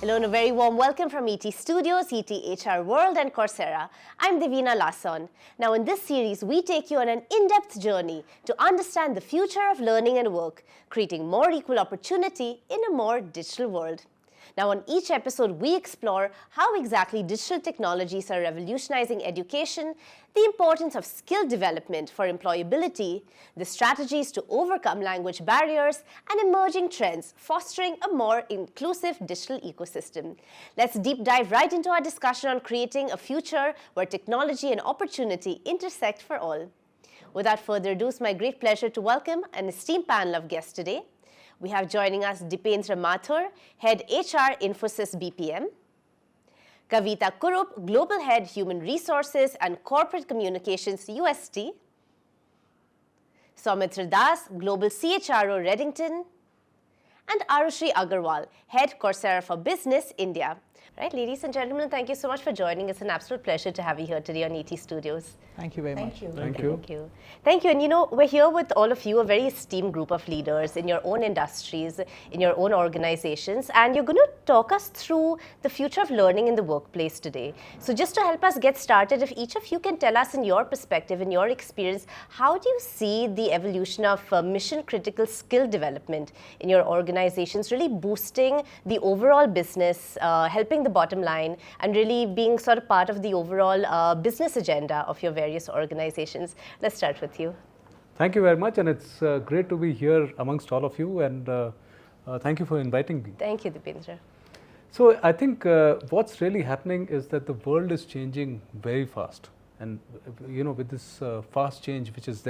Hello and a very warm welcome from ET Studios, ETHRWorld and Coursera. I'm Divina Lasson. Now in this series, we take you on an in-depth journey to understand the future of learning and work, creating more equal opportunity in a more digital world. Now on each episode, we explore how exactly digital technologies are revolutionizing education, the importance of skill development for employability, the strategies to overcome language barriers, and emerging trends fostering a more inclusive digital ecosystem. Let's deep dive right into our discussion on creating a future where technology and opportunity intersect for all. Without further ado, it's my great pleasure to welcome an esteemed panel of guests today. We have joining us Deependra Mathur, Head HR Infosys BPM, Kavita Kurup, Global Head Human Resources and Corporate Communications UST, Soumitra Das, Global CHRO Redington, and Arushee Aggarwal, Head Coursera for Business India. Right, ladies and gentlemen, thank you so much for joining. It's an absolute pleasure to have you here today on ET Studios. Thank you very much. Thank you. Thank you. Thank you. Thank you. And you know, we're here with all of you, a very esteemed group of leaders in your own industries, in your own organizations, and you're going to talk us through the future of learning in the workplace today. So just to help us get started, if each of you can tell us in your perspective, in your experience, how do you see the evolution of mission-critical skill development in your organizations really boosting the overall business, helping the bottom line, and really being sort of part of the overall business agenda of your various organizations? Let's start with you. Thank you very much, and it's great to be here amongst all of you, and thank you for inviting me. Thank you, Deependra. So I think what's really happening is that the world is changing very fast, and you know, with this fast change which is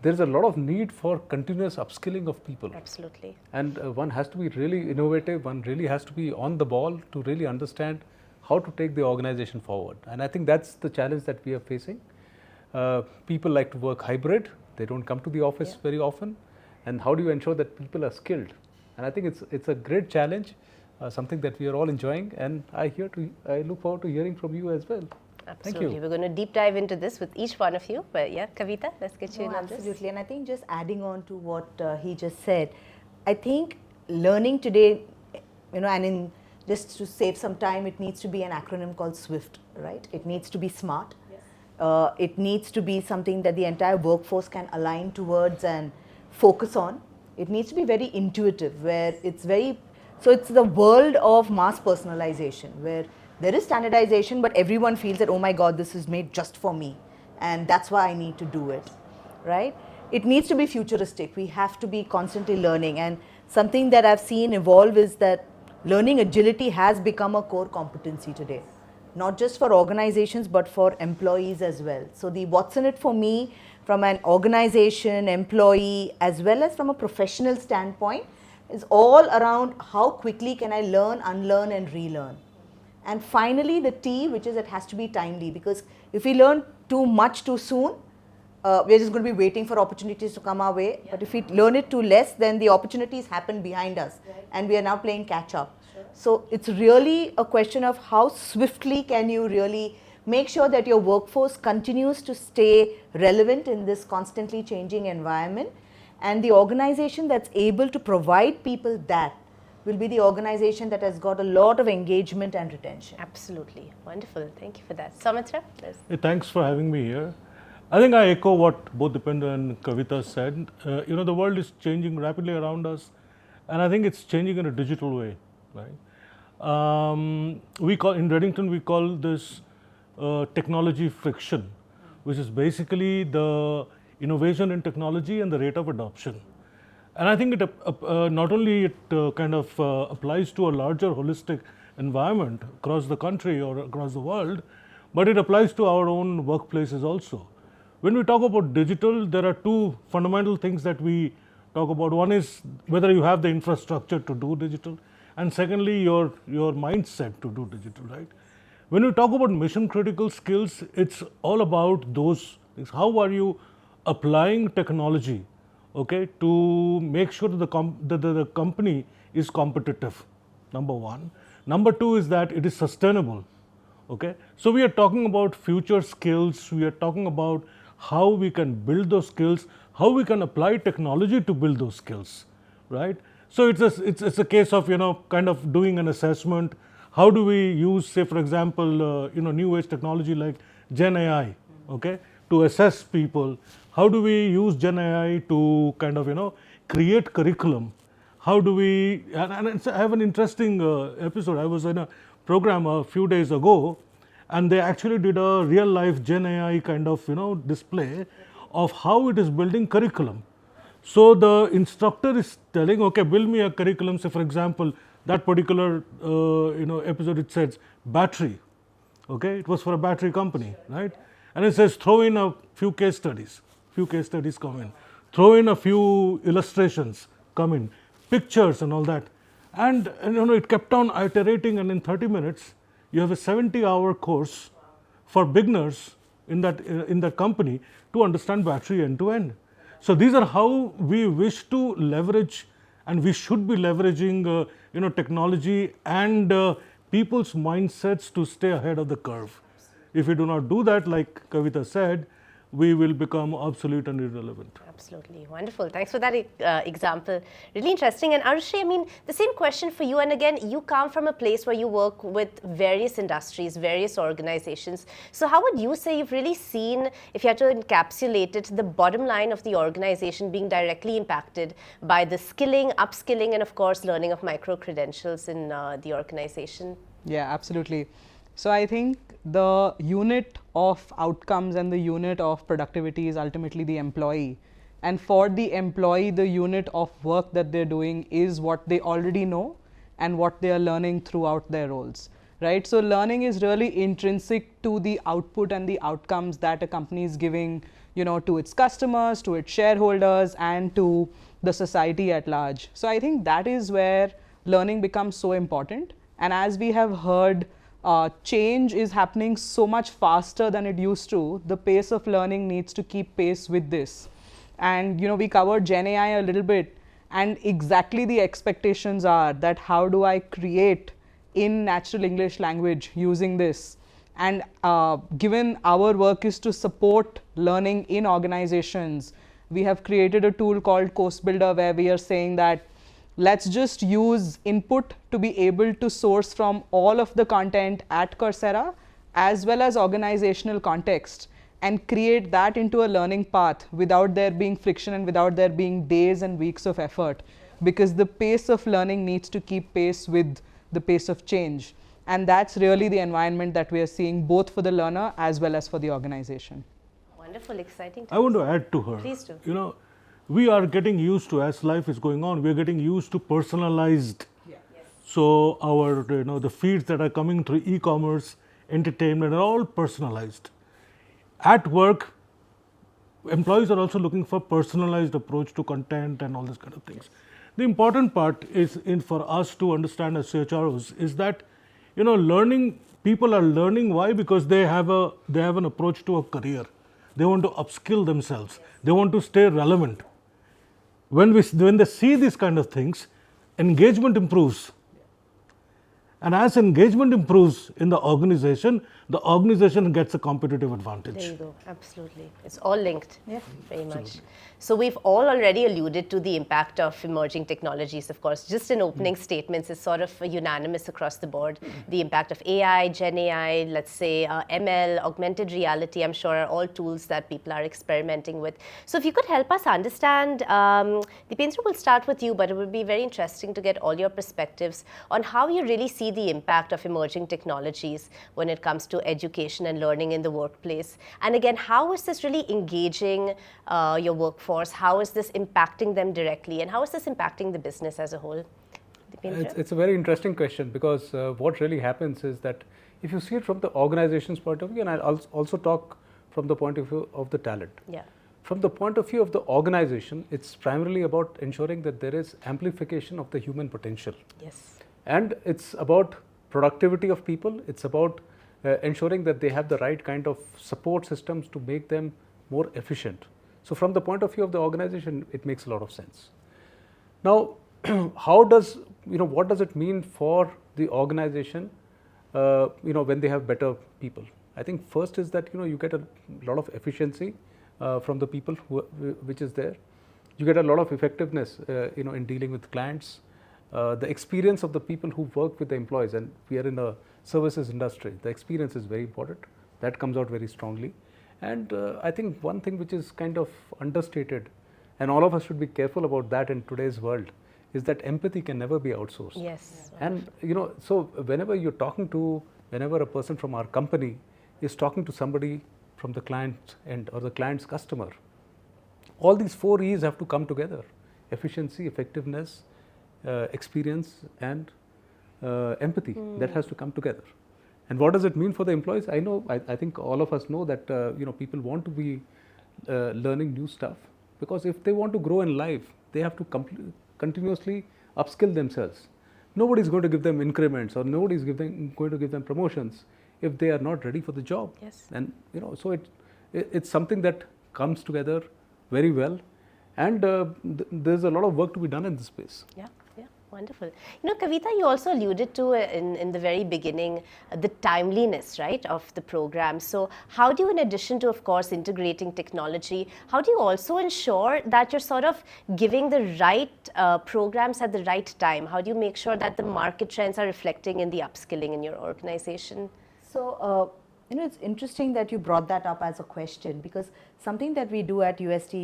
there's a lot of need for continuous upskilling of people. Absolutely. And one has to be really innovative, one really has to be on the ball to really understand how to take the organization forward. And I think that's the challenge that we are facing. People like to work hybrid, they don't come to the office very often. And how do you ensure that people are skilled? And I think it's a great challenge, something that we are all enjoying, and I look forward to hearing from you as well. Absolutely. Thank you. We're going to deep dive into this with each one of you. But yeah, Kavita, let's get you in on this. Absolutely. And I think just adding on to what he just said, I think learning today, you know, and just to save some time, it needs to be an acronym called SWIFT, right? It needs to be SMART. Yes. It needs to be something that the entire workforce can align towards and focus on. It needs to be very intuitive, where it's the world of mass personalization, where there is standardization, but everyone feels that, oh my God, this is made just for me, and that's why I need to do it, right? It needs to be futuristic. We have to be constantly learning, and something that I've seen evolve is that learning agility has become a core competency today, not just for organizations, but for employees as well. So the what's in it for me from an organization, employee, as well as from a professional standpoint is all around how quickly can I learn, unlearn, and relearn. And finally, the T, which is it has to be timely, because if we learn too much too soon, we're just going to be waiting for opportunities to come our way. Yeah. But if we learn it too less, then the opportunities happen behind us, right, and we are now playing catch up. Sure. So it's really a question of how swiftly can you really make sure that your workforce continues to stay relevant in this constantly changing environment, and the organization that's able to provide people that will be the organization that has got a lot of engagement and retention. Absolutely. Wonderful. Thank you for that. Soumitra? Hey, thanks for having me here. I think I echo what both Deependra and Kavita said. You know, the world is changing rapidly around us, and I think it's changing in a digital way, right? In Redington, we call this technology friction, which is basically the innovation in technology and the rate of adoption. And I think it not only applies to a larger holistic environment across the country or across the world, but it applies to our own workplaces also. When we talk about digital, there are two fundamental things that we talk about. One is whether you have the infrastructure to do digital, and secondly, your mindset to do digital, right? When we talk about mission critical skills, it's all about those things. How are you applying technology, okay, to make sure that the company is competitive, number one. Number two is that it is sustainable, okay. So we are talking about future skills, we are talking about how we can build those skills, how we can apply technology to build those skills, right. So it's a case of, kind of doing an assessment. How do we use, say, for example, new age technology like Gen AI, okay, to assess people? How do we use Gen AI to kind of, create curriculum? How do we, and I have an interesting episode. I was in a program a few days ago, and they actually did a real life Gen AI kind of, display of how it is building curriculum. So the instructor is telling, okay, build me a curriculum. Say, for example, that particular episode, it says battery. Okay, it was for a battery company, right? And it says throw in a few case studies. Few case studies come in. Throw in a few illustrations come in, pictures and all that. And it kept on iterating, and in 30 minutes, you have a 70-hour course for beginners in that company to understand battery end to end. So these are how we wish to leverage, and we should be leveraging technology and people's mindsets to stay ahead of the curve. If we do not do that, like Kavita said, we will become obsolete and irrelevant. Absolutely. Wonderful. Thanks for that example. Really interesting. And Arushee, I mean, the same question for you. And again, you come from a place where you work with various industries, various organizations. So how would you say you've really seen, if you had to encapsulate it, the bottom line of the organization being directly impacted by the skilling, upskilling, and of course, learning of micro-credentials in the organization? Yeah, absolutely. So I think the unit of outcomes and the unit of productivity is ultimately the employee. And for the employee, the unit of work that they're doing is what they already know and what they are learning throughout their roles, right? So learning is really intrinsic to the output and the outcomes that a company is giving, to its customers, to its shareholders, and to the society at large. So I think that is where learning becomes so important. And as we have heard, change is happening so much faster than it used to. The pace of learning needs to keep pace with this. And we covered Gen AI a little bit, and exactly the expectations are that how do I create in natural English language using this? And given our work is to support learning in organizations, we have created a tool called Course Builder, where we are saying that let's just use input to be able to source from all of the content at Coursera as well as organizational context, and create that into a learning path without there being friction and without there being days and weeks of effort, because the pace of learning needs to keep pace with the pace of change. And that's really the environment that we are seeing, both for the learner as well as for the organization. Wonderful, exciting. I want to add to her. Please do. We are getting used to, as life is going on, we are getting used to personalized. Yeah. Yes. So our, the feeds that are coming through e-commerce, entertainment are all personalized. At work, employees are also looking for personalized approach to content and all these kind of things. Yes. The important part is for us to understand as CHROs is that, learning, people are learning. Why? Because they have an approach to a career. They want to upskill themselves. Yes. They want to stay relevant. When they see these kind of things, engagement improves. And as engagement improves in the organization gets a competitive advantage. There you go, absolutely. It's all linked, very absolutely. Much. So we've all already alluded to the impact of emerging technologies, of course. Just in opening statements, it's sort of unanimous across the board. The impact of AI, Gen AI, let's say ML, augmented reality, I'm sure are all tools that people are experimenting with. So if you could help us understand, Deependra, we'll start with you, but it would be very interesting to get all your perspectives on how you really see the impact of emerging technologies when it comes to education and learning in the workplace. And again, how is this really engaging your workforce? How is this impacting them directly? And how is this impacting the business as a whole? It's a very interesting question, because what really happens is that if you see it from the organization's point of view, and I'll also talk from the point of view of the talent. Yeah. From the point of view of the organization, it's primarily about ensuring that there is amplification of the human potential. Yes. And it's about productivity of people. It's about ensuring that they have the right kind of support systems to make them more efficient. So from the point of view of the organization, it makes a lot of sense. Now, what does it mean for the organization, when they have better people? I think first is that, you get a lot of efficiency from the people which is there. You get a lot of effectiveness, in dealing with clients. The experience of the people who work with the employees, and we are in a services industry, the experience is very important. That comes out very strongly. And I think one thing which is kind of understated, and all of us should be careful about that in today's world, is that empathy can never be outsourced. Yes. And so whenever a person from our company is talking to somebody from the client end or the client's customer, all these 4 E's have to come together: efficiency, effectiveness, experience, and empathy. That has to come together. And what does it mean for the employees? I think all of us know that people want to be learning new stuff, because if they want to grow in life, they have to continuously upskill themselves. Nobody is going to give them increments, or nobody is going to give them promotions if they are not ready for the job. Yes. And so it's something that comes together very well, and there's a lot of work to be done in this space. Yeah. Wonderful. Kavita, you also alluded to in the very beginning the timeliness, right, of the program. So how do you, in addition to, of course, integrating technology, how do you also ensure that you're sort of giving the right programs at the right time? How do you make sure that the market trends are reflecting in the upskilling in your organization? So, it's interesting that you brought that up as a question, because something that we do at UST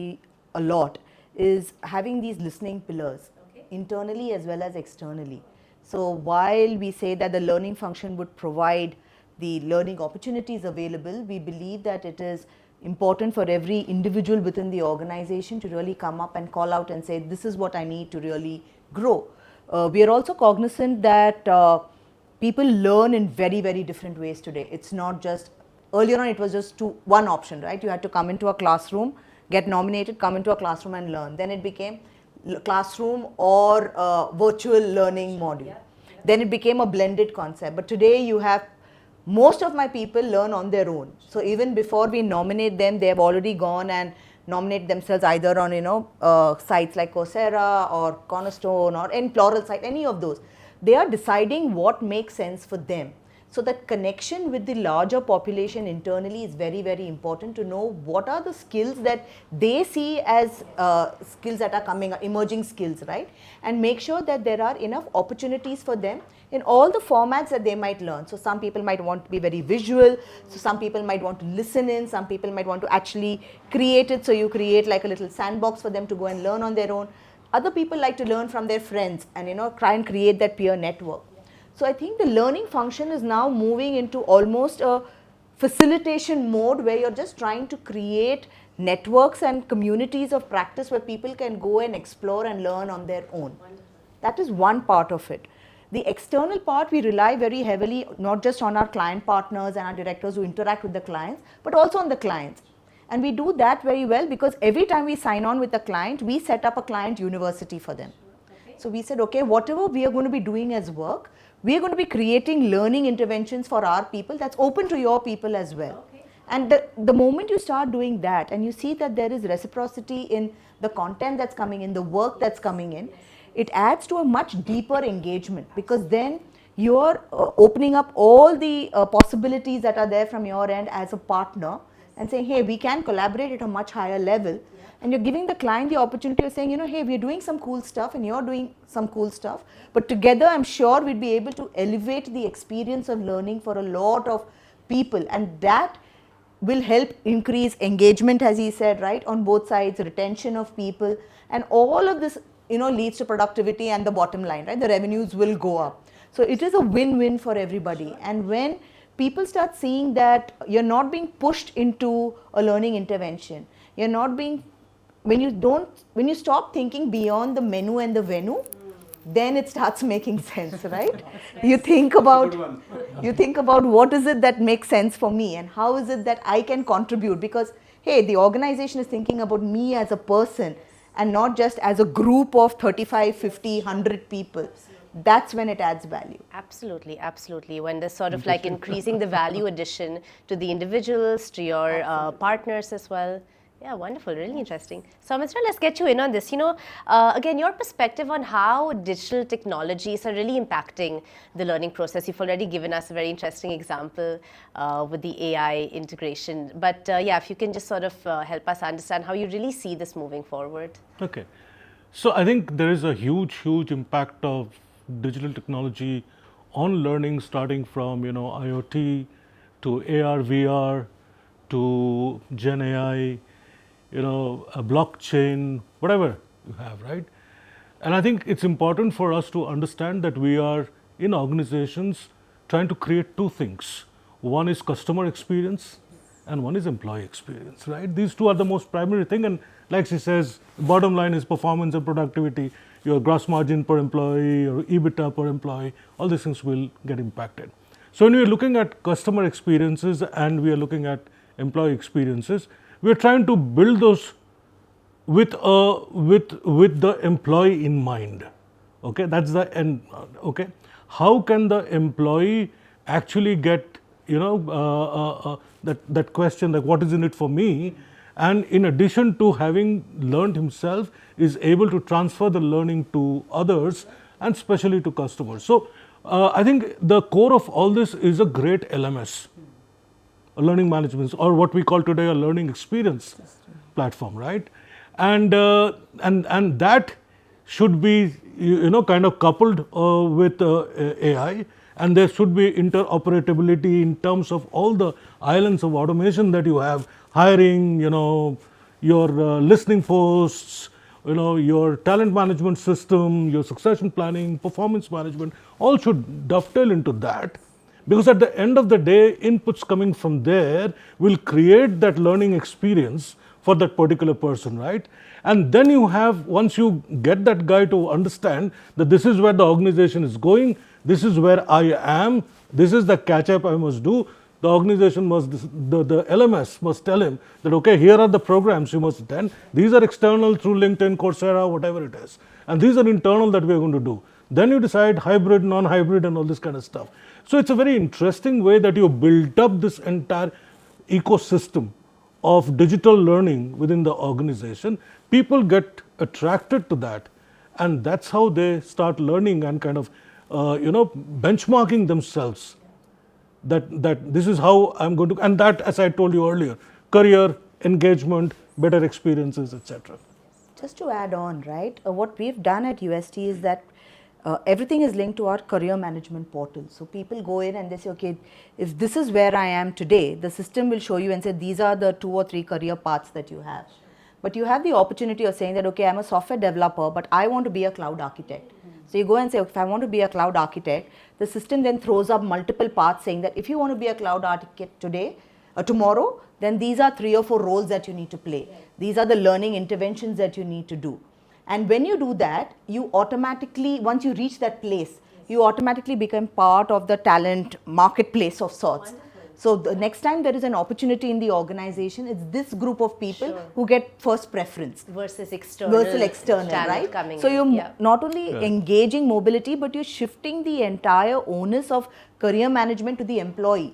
a lot is having these listening pillars, internally as well as externally. So while we say that the learning function would provide the learning opportunities available, we believe that it is important for every individual within the organization to really come up and call out and say, this is what I need to really grow. We are also cognizant that people learn in very, very different ways today. It's not just, earlier on it was just one option, right? You had to come into a classroom, get nominated, come into a classroom and learn. Then it became classroom or virtual learning module. Then it became a blended concept. But today you have, most of my people learn on their own. So even before we nominate them, they have already gone and nominate themselves either on sites like Coursera or Cornerstone or in plural site, any of those. They are deciding what makes sense for them. So that connection with the larger population internally is very, very important to know what are the skills that they see as skills that are coming, emerging skills, right? And make sure that there are enough opportunities for them in all the formats that they might learn. So some people might want to be very visual, so some people might want to listen in, some people might want to actually create it, so you create like a little sandbox for them to go and learn on their own. Other people like to learn from their friends and try and create that peer network. So I think the learning function is now moving into almost a facilitation mode, where you're just trying to create networks and communities of practice where people can go and explore and learn on their own. That is one part of it. The external part, we rely very heavily not just on our client partners and our directors who interact with the clients, but also on the clients. And we do that very well, because every time we sign on with a client, we set up a client university for them. So we said, okay, whatever we are going to be doing as work, we are going to be creating learning interventions for our people that's open to your people as well. Okay. And the moment you start doing that and you see that there is reciprocity in the content that's coming in, the work that's coming in, it adds to a much deeper engagement, because then you're opening up all the possibilities that are there from your end as a partner and saying, hey, we can collaborate at a much higher level. And you're giving the client the opportunity of saying, hey, we're doing some cool stuff and you're doing some cool stuff. But together, I'm sure we'd be able to elevate the experience of learning for a lot of people. And that will help increase engagement, as he said, right, on both sides, retention of people. And all of this, leads to productivity and the bottom line, right? The revenues will go up. So it is a win-win for everybody. And when people start seeing that you're not being pushed into a learning intervention, you're not being, when you stop thinking beyond the menu and the venue, then it starts making sense, right? You think about what is it that makes sense for me and how is it that I can contribute, because hey, the organization is thinking about me as a person and not just as a group of 35, 50, 100 people. That's when it adds value. Absolutely, absolutely. When there's sort of like increasing the value addition to the individuals, to your partners as well. Yeah, wonderful, really interesting. Soumitra, let's get you in on this. Again, your perspective on how digital technologies are really impacting the learning process. You've already given us a very interesting example with the AI integration. But yeah, if you can just sort of help us understand how you really see this moving forward. Okay. So I think there is a huge, huge impact of digital technology on learning, starting from IoT to AR, VR to Gen AI, a blockchain, whatever you have, right? And I think it's important for us to understand that we are in organizations trying to create two things. One is customer experience and one is employee experience, right? These two are the most primary thing, and like she says, bottom line is performance and productivity, your gross margin per employee or EBITDA per employee, all these things will get impacted. So when we are looking at customer experiences and we are looking at employee experiences, we are trying to build those with the employee in mind. Okay, that's the end. Okay, how can the employee actually get that question, like what is in it for me, and in addition to having learned himself, is able to transfer the learning to others and especially to customers. So I think the core of all this is a great LMS, a learning management, or what we call today a learning experience platform, right? And that should be kind of coupled with AI, and there should be interoperability in terms of all the islands of automation that you have, hiring, your listening posts, your talent management system, your succession planning, performance management, all should dovetail into that. Because at the end of the day, inputs coming from there will create that learning experience for that particular person, right? And then you have, once you get that guy to understand that this is where the organization is going, this is where I am, this is the catch up I must do, the organization must, the LMS must tell him that, okay, here are the programs you must attend, these are external through LinkedIn, Coursera, whatever it is, and these are internal that we are going to do. Then you decide hybrid, non-hybrid and all this kind of stuff. So it's a very interesting way that you built up this entire ecosystem of digital learning within the organization. People get attracted to that, and that's how they start learning and kind of benchmarking themselves, that this is how I'm going to, and that, as I told you earlier, career, engagement, better experiences, etc. Just to add on, right, what we've done at UST is that everything is linked to our career management portal. So people go in and they say, okay, if this is where I am today, the system will show you and say, these are the 2 or 3 career paths that you have. But you have the opportunity of saying that, okay, I'm a software developer, but I want to be a cloud architect. So you go and say, okay, if I want to be a cloud architect, the system then throws up multiple paths saying that if you want to be a cloud architect today, tomorrow, then these are 3 or 4 roles that you need to play. These are the learning interventions that you need to do. And when you do that, you automatically, once you reach that place, you automatically become part of the talent marketplace of sorts. Wonderful. So the next time there is an opportunity in the organization, it's this group of people who get first preference. Versus external right? Coming so you're in. not only engaging mobility, but you're shifting the entire onus of career management to the employee.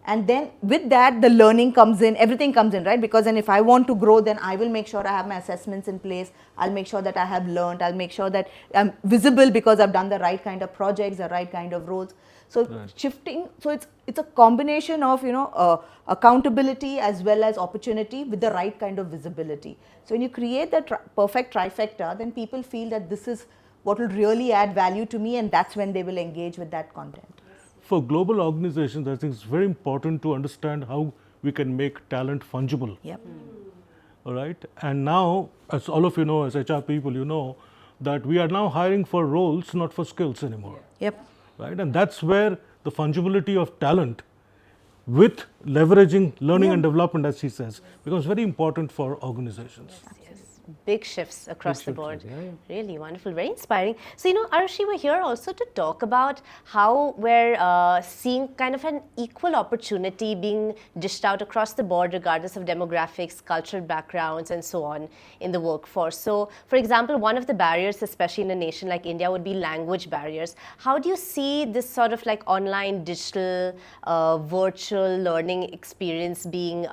And then with that, the learning comes in, everything comes in, right? Because then if I want to grow, then I will make sure I have my assessments in place. I'll make sure that I have learned. I'll make sure that I'm visible because I've done the right kind of projects, the right kind of roles. So shifting, so it's a combination of, accountability as well as opportunity with the right kind of visibility. So when you create the perfect trifecta, then people feel that this is what will really add value to me, and that's when they will engage with that content. For global organizations, I think it's very important to understand how we can make talent fungible. Yep. All right. And now, as all of you know, as HR people, you know that we are now hiring for roles, not for skills anymore. Yep. Right. And that's where the fungibility of talent with leveraging learning and development, as she says, becomes very important for organizations. Yes. big shifts across the shifts, board. yeah. Really wonderful, very inspiring. So, Arushee, we're here also to talk about how we're seeing kind of an equal opportunity being dished out across the board, regardless of demographics, cultural backgrounds, and so on in the workforce. So, for example, one of the barriers, especially in a nation like India, would be language barriers. How do you see this sort of like online, digital, virtual learning experience being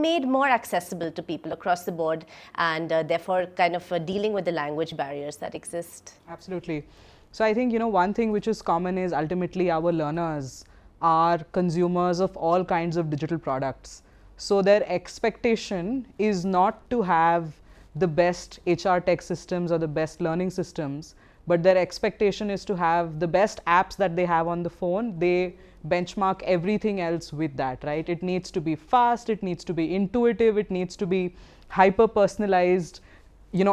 made more accessible to people across the board, and therefore kind of dealing with the language barriers that exist? Absolutely. So I think, one thing which is common is ultimately our learners are consumers of all kinds of digital products. So their expectation is not to have the best HR tech systems or the best learning systems, but their expectation is to have the best apps that they have on the phone. They benchmark everything else with that, right? It needs to be fast, it needs to be intuitive, it needs to be hyper personalized,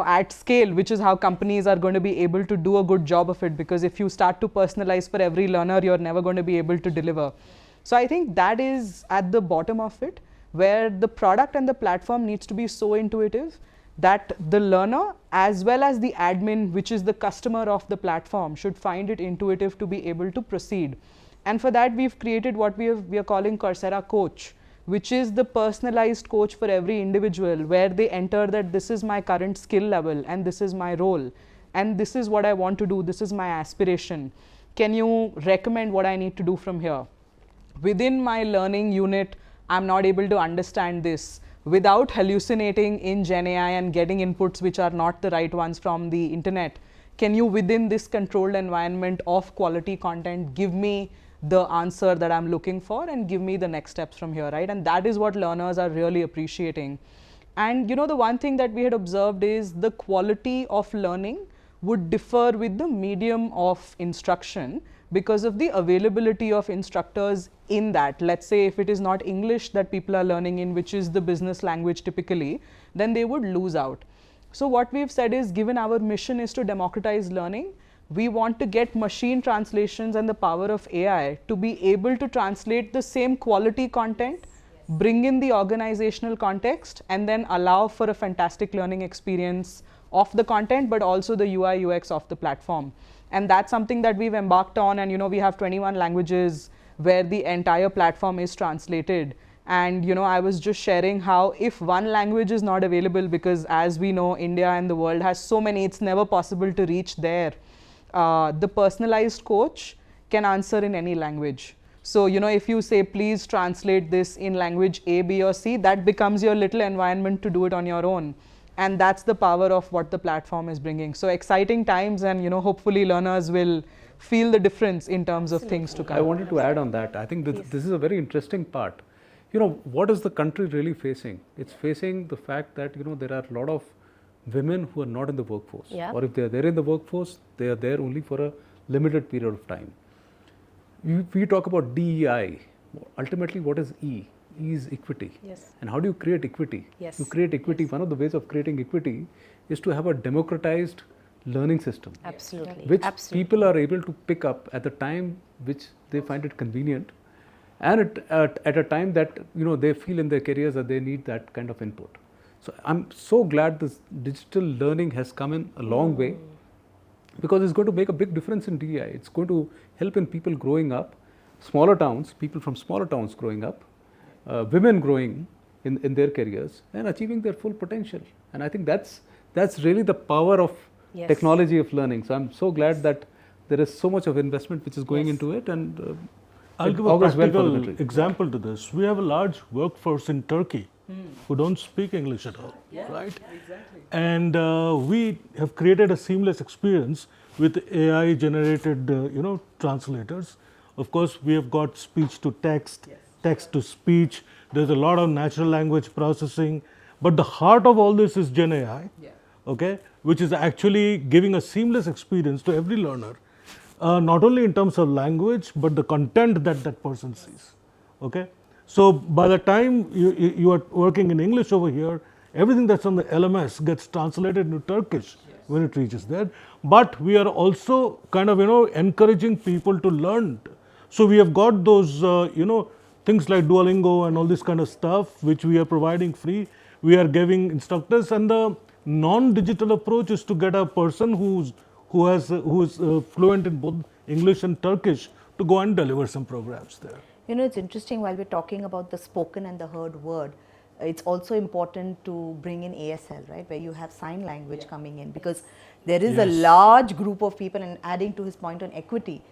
at scale, which is how companies are going to be able to do a good job of it, because if you start to personalize for every learner, you're never going to be able to deliver. So I think that is at the bottom of it, where the product and the platform needs to be so intuitive that the learner as well as the admin, which is the customer of the platform, should find it intuitive to be able to proceed. And for that, we've created what we are calling Coursera Coach, which is the personalized coach for every individual, where they enter that this is my current skill level and this is my role and this is what I want to do, this is my aspiration. Can you recommend what I need to do from here? Within my learning unit, I'm not able to understand this. Without hallucinating in Gen AI and getting inputs which are not the right ones from the internet, can you, within this controlled environment of quality content, give me the answer that I'm looking for and give me the next steps from here, right? And that is what learners are really appreciating. And the one thing that we had observed is the quality of learning would differ with the medium of instruction because of the availability of instructors in that. Let's say if it is not English that people are learning in, which is the business language typically, then they would lose out. So what we've said is, given our mission is to democratize learning, we want to get machine translations and the power of AI to be able to translate the same quality content, bring in the organizational context, and then allow for a fantastic learning experience of the content, but also the UI UX of the platform. And that's something that we've embarked on, and we have 21 languages where the entire platform is translated. And I was just sharing how if one language is not available, because as we know, India and the world has so many, it's never possible to reach there. The personalized coach can answer in any language. So, if you say, please translate this in language A, B, or C, that becomes your little environment to do it on your own. And that's the power of what the platform is bringing. So exciting times, and hopefully learners will feel the difference in terms of things to come. I wanted to add on that. I think this is a very interesting part. What is the country really facing? It's facing the fact that, there are a lot of women who are not in the workforce. Yeah. Or if they are there in the workforce, they are there only for a limited period of time. We talk about DEI. Ultimately, what is E? E is equity. Yes. And how do you create equity? Yes. To create equity, one of the ways of creating equity is to have a democratized learning system. Absolutely. Which Absolutely. people are able to pick up at the time which they find it convenient, and at a time that they feel in their careers that they need that kind of input. So I'm so glad this digital learning has come in a long way, because it's going to make a big difference in DEI. It's going to help in people growing up, smaller towns, people from smaller towns growing up, women growing in their careers and achieving their full potential. And I think that's really the power of Yes. technology of learning. So I'm so glad that there is so much of investment which is going into it, and I'll it give a augurs well for the practical country. example to this. We have a large workforce in Turkey who don't speak English at all, right? Exactly. And we have created a seamless experience with AI generated, translators. Of course, we have got speech to text, text to speech. There's a lot of natural language processing. But the heart of all this is Gen AI, okay, which is actually giving a seamless experience to every learner, not only in terms of language, but the content that that person sees, okay. So by the time you are working in English over here, everything that's on the LMS gets translated into Turkish when it reaches there. But we are also kind of, encouraging people to learn. So we have got those, things like Duolingo and all this kind of stuff, which we are providing free. We are giving instructors, and the Non-digital approach is to get a person who is fluent in both English and Turkish to go and deliver some programs there. You know, it's interesting while we're talking about the spoken and the heard word, it's also important to bring in ASL, right, where you have sign language coming in, because there is a large group of people, and adding to his point on equity,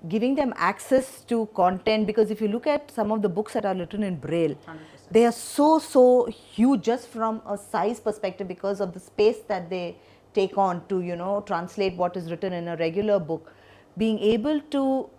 giving them access to content, because if you look at some of the books that are written in Braille, 100%. They are so huge just from a size perspective because of the space that they take on to, you know, translate what is written in a regular book. Being able to,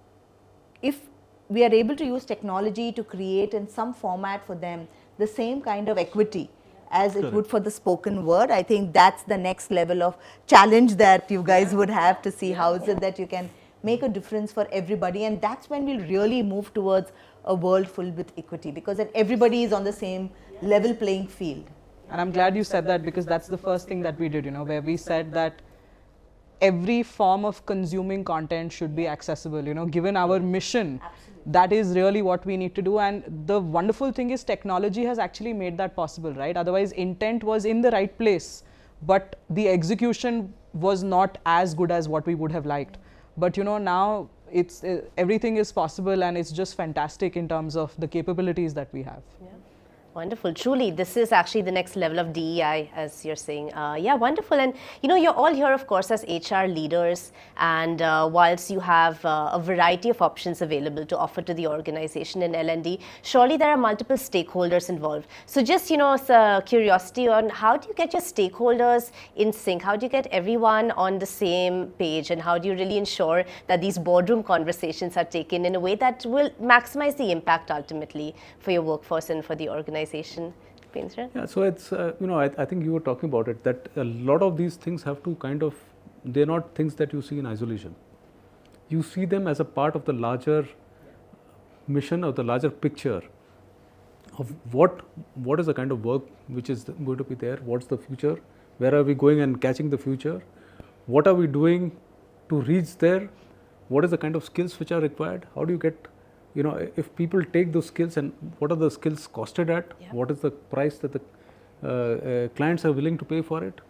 if we are able to use technology to create in some format for them the same kind of equity as it would for the spoken word, I think that's the next level of challenge that you guys would have to see how is it that you can make a difference for everybody, and that's when we'll really move towards a world filled with equity, because then everybody is on the same level playing field. And I'm glad you said that, because that's the first thing that we did, you know, where we said that every form of consuming content should be accessible, you know, given our mission. Absolutely. That is really what we need to do. And the wonderful thing is technology has actually made that possible, right? Otherwise, intent was in the right place, but the execution was not as good as what we would have liked. But you know, now it's everything is possible, and it's just fantastic in terms of the capabilities that we have. Yeah. Wonderful. Truly, this is actually the next level of DEI, as you're saying. Yeah, wonderful. And you know, you're all here, of course, as HR leaders. And whilst you have a variety of options available to offer to the organization in L&D, surely there are multiple stakeholders involved. So just, you know, curiosity on how do you get your stakeholders in sync? How do you get everyone on the same page? And how do you really ensure that these boardroom conversations are taken in a way that will maximize the impact ultimately for your workforce and for the organization? Yeah, so it's, you know, I think you were talking about it, that a lot of these things have to kind of, they're not things that you see in isolation. You see them as a part of the larger mission or the larger picture of what is the kind of work which is going to be there, what's the future, where are we going and catching the future, what are we doing to reach there, what is the kind of skills which are required, how do you get, you know, if people take those skills and what are the skills costed at, what is the price that the clients are willing to pay for it,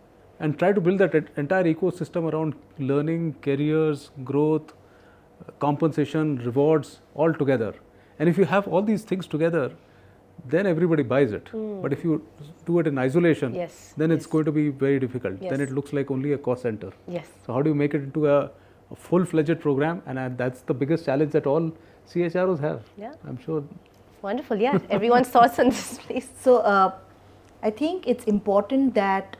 and try to build that entire ecosystem around learning, careers, growth, compensation, rewards, all together. And if you have all these things together, then everybody buys it. But if you do it in isolation, then it's going to be very difficult. Then it looks like only a cost center. So how do you make it into a full-fledged program? And that's the biggest challenge that all CHROs have. Yeah, I'm sure. Wonderful. Yeah, everyone's thoughts on this, please. So I think it's important that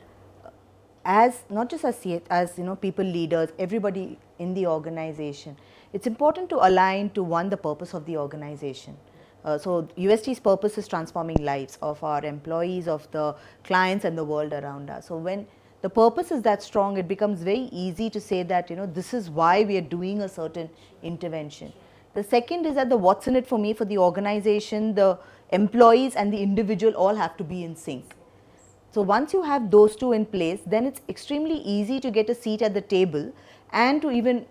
as not just as you know, people leaders, everybody in the organization, it's important to align to the purpose of the organization. So UST's purpose is transforming lives of our employees, of the clients and the world around us. So when the purpose is that strong, it becomes very easy to say that, you know, this is why we are doing a certain intervention. The second is that the what's in it for me, for the organization, the employees and the individual all have to be in sync. So once you have those two in place, then it's extremely easy to get a seat at the table and to even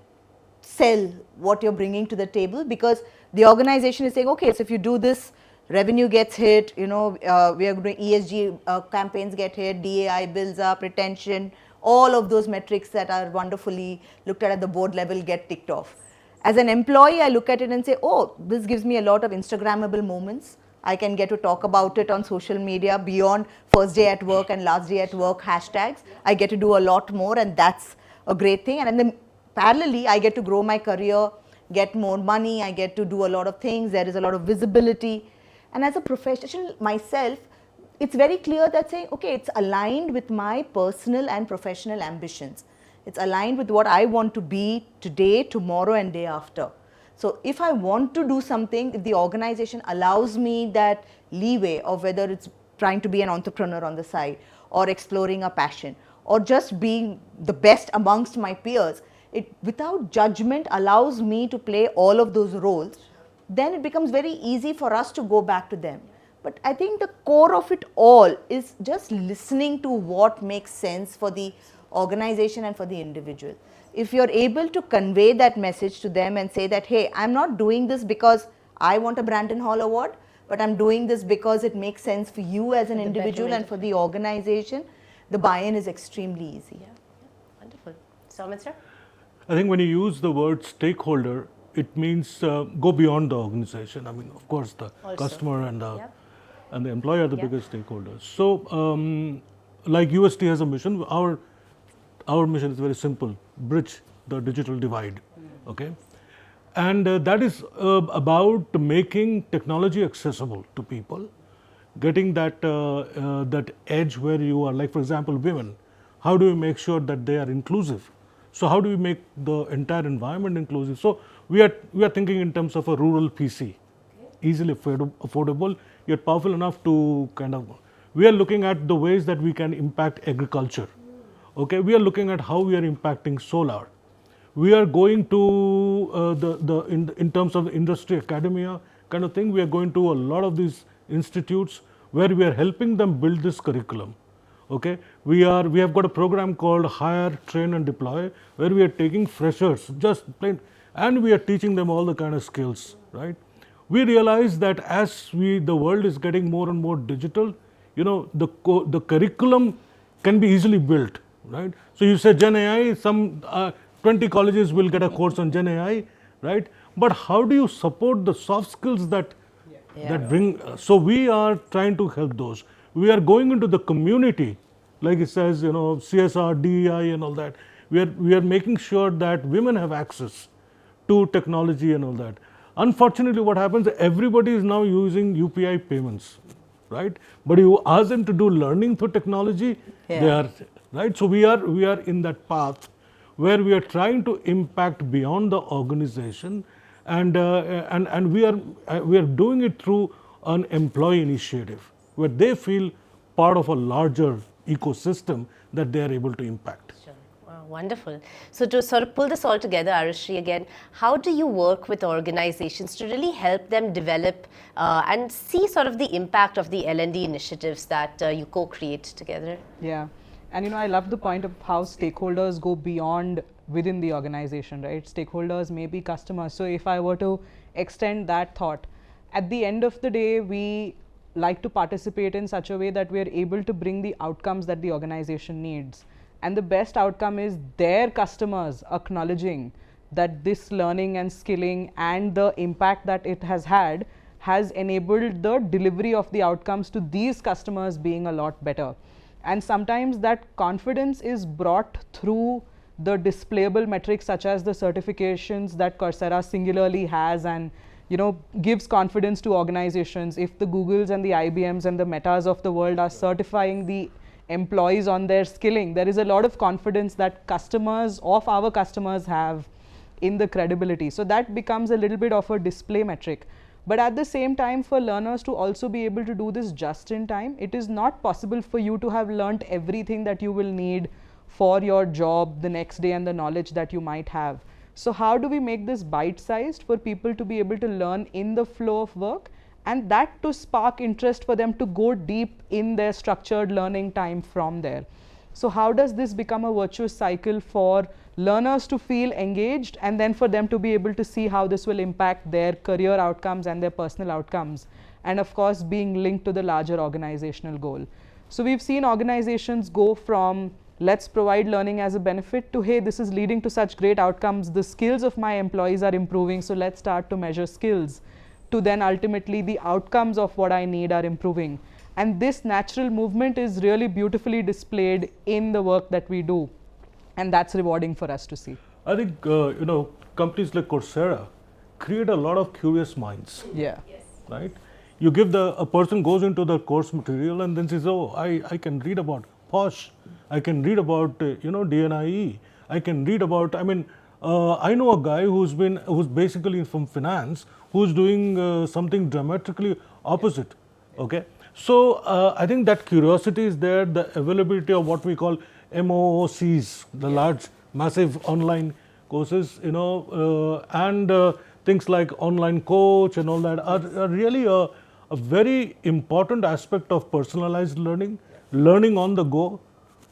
sell what you're bringing to the table, because the organization is saying, okay, so if you do this, revenue gets hit, you know, we are doing ESG campaigns get hit, DAI builds up, retention, all of those metrics that are wonderfully looked at the board level get ticked off. As an employee, I look at it and say, oh, this gives me a lot of Instagrammable moments. I can get to talk about it on social media beyond first day at work and last day at work hashtags. I get to do a lot more, and that's a great thing. And then parallelly, I get to grow my career, get more money, I get to do a lot of things, there is a lot of visibility. And as a professional myself, it's very clear that saying, okay, it's aligned with my personal and professional ambitions. It's aligned with what I want to be today, tomorrow and day after. So if I want to do something, if the organization allows me that leeway of whether it's trying to be an entrepreneur on the side or exploring a passion or just being the best amongst my peers, it without judgment allows me to play all of those roles, then it becomes very easy for us to go back to them. But I think the core of it all is just listening to what makes sense for the organization and for the individual. If you're able to convey that message to them and say that, hey, I'm not doing this because I want a Brandon Hall Award, but I'm doing this because it makes sense for you as an individual and for the organization, the buy-in is extremely easy. Yeah. Wonderful. Soumitra? I think when you use the word stakeholder, it means go beyond the organization. I mean, of course, the Also. customer and the Yeah. and the employer are the Yeah. biggest stakeholders. So, like UST has a mission, our mission is very simple: bridge the digital divide. Okay, and that is about making technology accessible to people, getting that that edge where you are. Like, for example, women. How do we make sure that they are inclusive? So how do we make the entire environment inclusive? So we are thinking in terms of a rural PC, easily affordable, yet powerful enough to kind of. We are looking at the ways that we can impact agriculture. Okay, we are looking at how we are impacting solar. We are going to in terms of the industry academia kind of thing. We are going to a lot of these institutes where we are helping them build this curriculum. Okay, we have got a program called Hire, Train and Deploy, where we are taking freshers, just plain, and we are teaching them all the kind of skills, right? We realize that as the world is getting more and more digital, you know, the curriculum can be easily built, right? So you say Gen AI, some 20 colleges will get a course on Gen AI, right? But how do you support the soft skills that bring? So we are trying to help those. We are going into the community, like it says, you know, CSR, DEI and all that. We are making sure that women have access to technology and all that. Unfortunately, what happens, everybody is now using UPI payments, right? But you ask them to do learning through technology, they are, right? So we are in that path where we are trying to impact beyond the organization, and we are doing it through an employee initiative, where they feel part of a larger ecosystem that they are able to impact. Sure. Wow, wonderful. So to sort of pull this all together, Arushee, again, how do you work with organizations to really help them develop and see sort of the impact of the L&D initiatives that you co-create together? Yeah. And you know, I love the point of how stakeholders go beyond within the organization, right? Stakeholders may be customers. So if I were to extend that thought, at the end of the day, we like to participate in such a way that we are able to bring the outcomes that the organization needs. And the best outcome is their customers acknowledging that this learning and skilling and the impact that it has had has enabled the delivery of the outcomes to these customers being a lot better. And sometimes that confidence is brought through the displayable metrics such as the certifications that Coursera singularly has, and you know, gives confidence to organizations. If the Googles and the IBMs and the Metas of the world are certifying the employees on their skilling, there is a lot of confidence that customers of our customers have in the credibility. So that becomes a little bit of a display metric. But at the same time, for learners to also be able to do this just in time, it is not possible for you to have learnt everything that you will need for your job the next day and the knowledge that you might have. So how do we make this bite-sized for people to be able to learn in the flow of work, and that to spark interest for them to go deep in their structured learning time from there? So how does this become a virtuous cycle for learners to feel engaged, and then for them to be able to see how this will impact their career outcomes and their personal outcomes, and of course being linked to the larger organizational goal? So we've seen organizations go from let's provide learning as a benefit to, hey, this is leading to such great outcomes, the skills of my employees are improving, so let's start to measure skills, to then ultimately the outcomes of what I need are improving. And this natural movement is really beautifully displayed in the work that we do, and that's rewarding for us to see. I think you know, companies like Coursera create a lot of curious minds. Yeah. Right? You give a person goes into the course material and then says, oh, I can read about POSH, I can read about you know, DNIE, I can read about, I mean, I know a guy who's basically from finance, who's doing something dramatically opposite. Okay, so I think that curiosity is there, the availability of what we call MOOCs, the large, massive online courses, you know, and things like online coach and all that are really a very important aspect of personalized learning, learning on the go,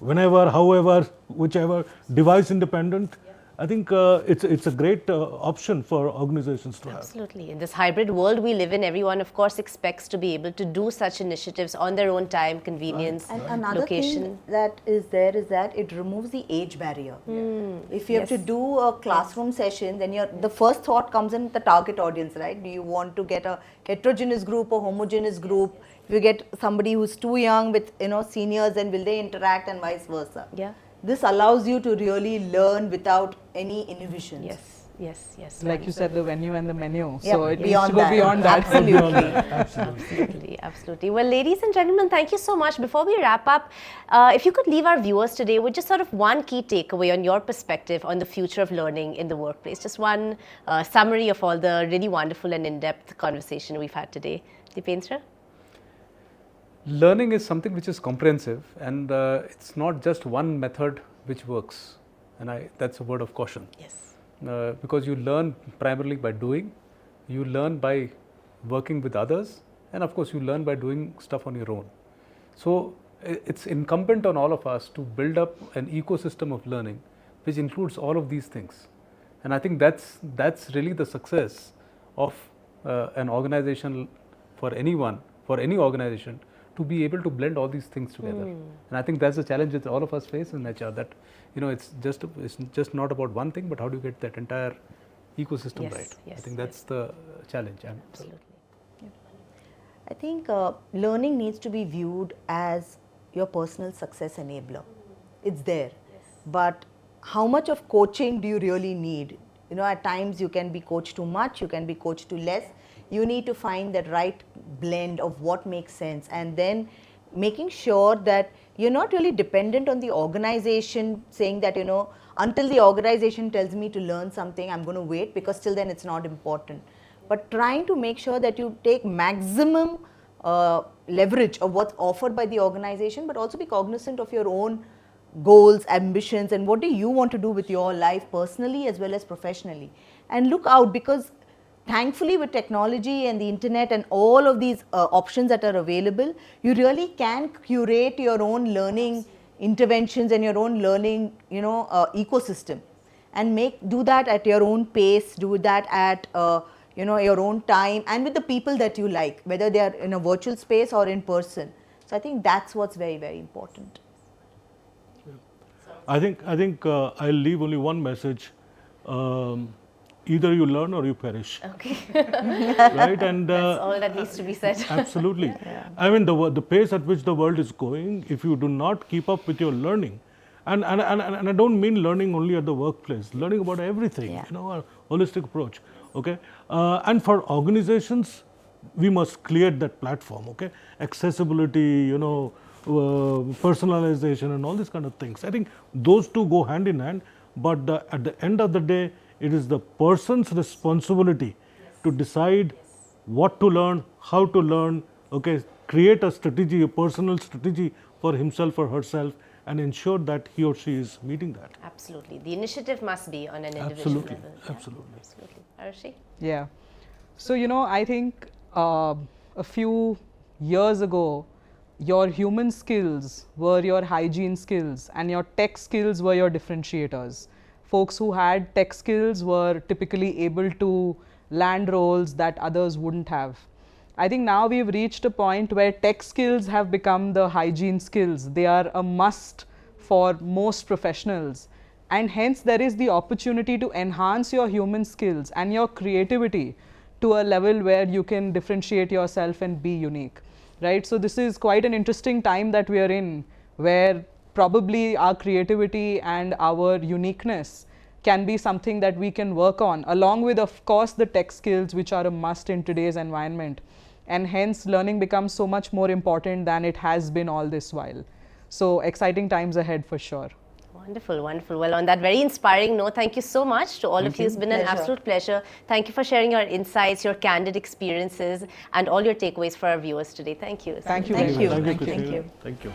whenever, however, whichever, device independent, I think it's a great option for organizations to have. Absolutely. In this hybrid world we live in, everyone, of course, expects to be able to do such initiatives on their own time, convenience, And another location. thing that is there is that it removes the age barrier. If you have to do a classroom session, then the first thought comes in the target audience, right? Do you want to get a heterogeneous group or homogeneous group? If you get somebody who's too young with seniors, then will they interact, and vice versa? Yeah. This allows you to really learn without any inhibitions. Yes. Like you said, the venue and the menu. Yeah, So it needs beyond to go that. beyond that. Absolutely. Absolutely. Well, ladies and gentlemen, thank you so much. Before we wrap up, if you could leave our viewers today with just sort of one key takeaway on your perspective on the future of learning in the workplace, just one summary of all the really wonderful and in-depth conversation we've had today. Deependra? Learning is something which is comprehensive, and it's not just one method which works, and that's a word of caution. Yes. Because you learn primarily by doing, you learn by working with others, and of course you learn by doing stuff on your own. So it's incumbent on all of us to build up an ecosystem of learning which includes all of these things, and I think that's really the success of an organization, for anyone, for any organization, to be able to blend all these things together. And I think that's the challenge that all of us face in HR, that it's just not about one thing, but how do you get that entire ecosystem right? I think that's the challenge. Absolutely. I think learning needs to be viewed as your personal success enabler. It's there. But how much of coaching do you really need? At times you can be coached too much, you can be coached too less. You need to find that right blend of what makes sense, and then making sure that you're not really dependent on the organization saying that, until the organization tells me to learn something, I'm going to wait, because till then it's not important. But trying to make sure that you take maximum leverage of what's offered by the organization, but also be cognizant of your own goals, ambitions, and what do you want to do with your life personally as well as professionally. And look out, because thankfully with technology and the internet and all of these options that are available, you really can curate your own learning interventions and your own learning ecosystem, and do that at your own pace, do that at your own time, and with the people that you like, whether they are in a virtual space or in person. So I think that's what's very, very important. I think I'll leave only one message. Either you learn or you perish. Okay. Right? And that's all that needs to be said. Absolutely. I mean, the pace at which the world is going, if you do not keep up with your learning, and I don't mean learning only at the workplace, learning about everything, a holistic approach. Okay. And for organizations, we must create that platform. Okay. Accessibility, personalization, and all these kind of things. I think those two go hand in hand, but at the end of the day, it is the person's responsibility to decide what to learn, how to learn, create a strategy, a personal strategy for himself or herself, and ensure that he or she is meeting that. Absolutely. The initiative must be on an individual level. Absolutely. Arushee? Yeah. So, I think a few years ago, your human skills were your hygiene skills and your tech skills were your differentiators. Folks who had tech skills were typically able to land roles that others wouldn't have. I think now we've reached a point where tech skills have become the hygiene skills. They are a must for most professionals, and hence there is the opportunity to enhance your human skills and your creativity to a level where you can differentiate yourself and be unique, right? So this is quite an interesting time that we are in, where probably our creativity and our uniqueness can be something that we can work on, along with, of course, the tech skills, which are a must in today's environment. And hence learning becomes so much more important than it has been all this while. So exciting times ahead for sure. Wonderful, wonderful. Well, on that very inspiring note, thank you so much to all of you. It's been an absolute pleasure. Thank you for sharing your insights, your candid experiences, and all your takeaways for our viewers today. Thank you. Thank you. Thank you. Thank you.